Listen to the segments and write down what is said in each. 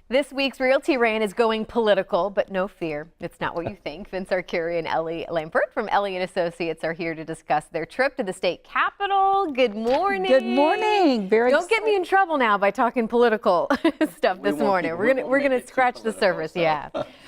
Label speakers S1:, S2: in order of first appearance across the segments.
S1: This week's Realty Rant is going political, but no fear. It's not what you think. Vince Arcuri and Ellie Lampert from Ellie Associates are here to discuss their trip to the state capitol. Good morning.
S2: Good morning.
S1: Don't get me in trouble now by talking political stuff this morning. We're gonna scratch the surface. Yeah.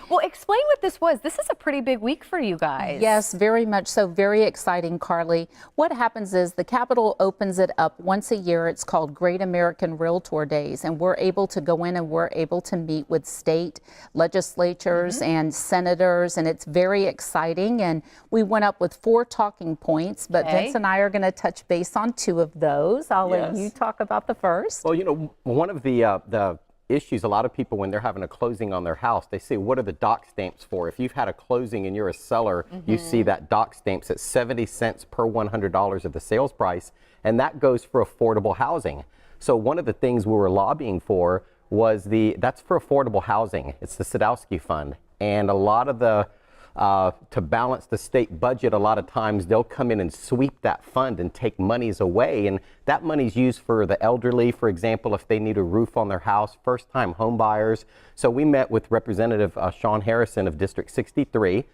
S1: Well, explain what this was. This is a pretty big week for you guys.
S2: Yes, very much so. Very exciting, Carly. What happens is the Capitol opens it up once a year. It's called Great American Realtor Days, and we're able to go in and we're able to meet with state legislatures and senators, and it's very exciting. And we went up with 4 talking points, but Vince and I are going to touch base on 2 of those. I'll let you talk about the first.
S3: Well, you know, one of the issues, a lot of people when they're having a closing on their house, they say, what are the doc stamps for? If you've had a closing and you're a seller, you see that doc stamps at 70 cents per $100 of the sales price, and that goes for affordable housing. So one of the things we were lobbying for was that's for affordable housing. It's the Sadowski Fund, and a lot of the to balance the state budget, a lot of times they'll come in and sweep that fund and take monies away, and that money's used for the elderly, for example, if they need a roof on their house, first-time home buyers. So we met with Representative Sean Harrison of District 63.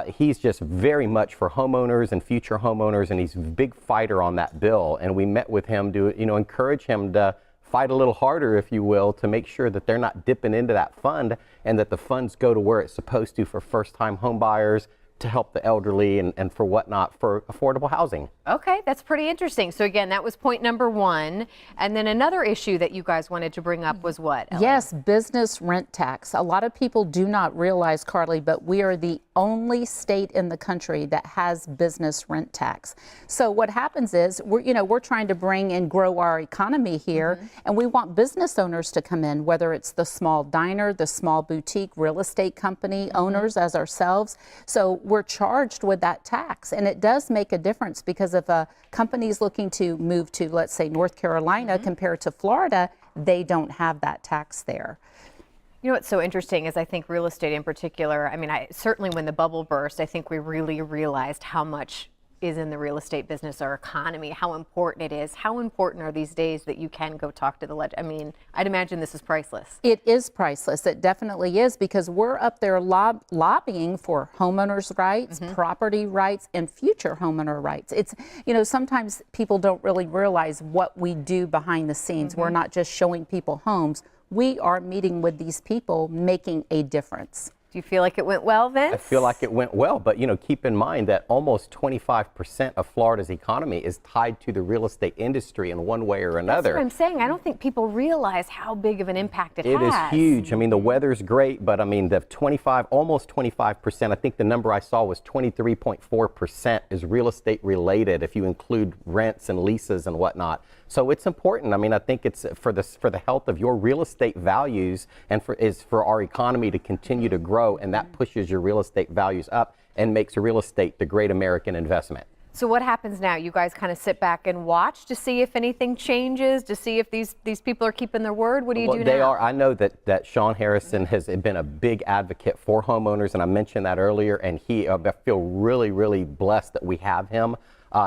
S3: He's just very much for homeowners and future homeowners, and he's a big fighter on that bill. And we met with him to, you know, encourage him to fight a little harder, if you will, to make sure that they're not dipping into that fund and that the funds go to where it's supposed to for first-time home buyers, to help the elderly and for whatnot for affordable housing.
S1: Okay, that's pretty interesting. So again, that was point number 1. And then another issue that you guys wanted to bring up was what, Ellie?
S2: Yes, business rent tax. A lot of people do not realize, Carly, but we are the only state in the country that has business rent tax. So what happens is we're trying to bring and grow our economy here, and we want business owners to come in, whether it's the small diner, the small boutique real estate company owners as ourselves. So we're charged with that tax, and it does make a difference, because if a company is looking to move to, let's say, North Carolina compared to Florida, they don't have that tax there.
S1: You know what's so interesting is I think real estate in particular, I mean, certainly when the bubble burst, I think we really realized how much is in the real estate business, our economy, how important it is. How important are these days that you can go talk to the I mean, I'd imagine this is priceless.
S2: It is priceless. It definitely is, because we're up there lobbying for homeowners' rights, property rights, and future homeowner rights. It's, you know, sometimes people don't really realize what we do behind the scenes. We're not just showing people homes. We are meeting with these people, making a difference.
S1: Do you feel like it went well, Vince?
S3: I feel like it went well, but you know, keep in mind that almost 25% of Florida's economy is tied to the real estate industry in one way or another.
S1: That's what I'm saying. I don't think people realize how big of an impact it has.
S3: It is huge. I mean, the weather's great, but I mean, almost 25%, I think the number I saw was 23.4% is real estate related, if you include rents and leases and whatnot. So it's important. I mean, I think it's for the health of your real estate values, and for our economy to continue to grow, and that pushes your real estate values up and makes real estate the great American investment.
S1: So what happens now? You guys kind of sit back and watch to see if anything changes, to see if these people are keeping their word? What do you do now?
S3: They are. I know that Sean Harrison has been a big advocate for homeowners, and I mentioned that earlier, and I feel really, really blessed that we have him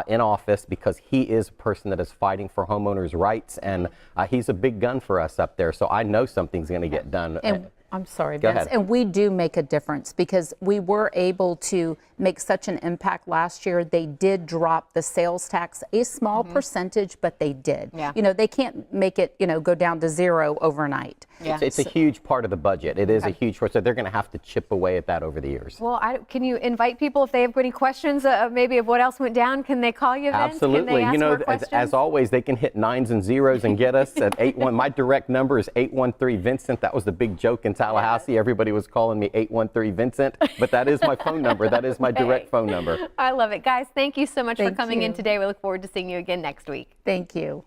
S3: in office, because he is a person that is fighting for homeowners' rights, and he's a big gun for us up there. So I know something's going to get done.
S2: And I'm sorry,
S3: Go
S2: Vince.
S3: ahead.
S2: And we do make a difference, because we were able to make such an impact last year. They did drop the sales tax, a small percentage, but they did.
S1: Yeah.
S2: You know, they can't make it, go down to 0 overnight.
S1: Yeah.
S3: It's a huge part of the budget. It is a huge part, so they're going to have to chip away at that over the years.
S1: Well, can you invite people, if they have any questions, maybe of what else went down? Can they call you, Vince?
S3: Absolutely.
S1: Can they ask more questions?
S3: As always, they can hit 9s and 0s and get us at 81. My direct number is 813 Vincent. That was the big joke in Tallahassee. Everybody was calling me 813 Vincent, but that is my phone number. That is my direct phone number.
S1: I love it. Guys, thank you so much for coming in
S2: you.
S1: today. We look forward to seeing you again next week.
S2: Thank you.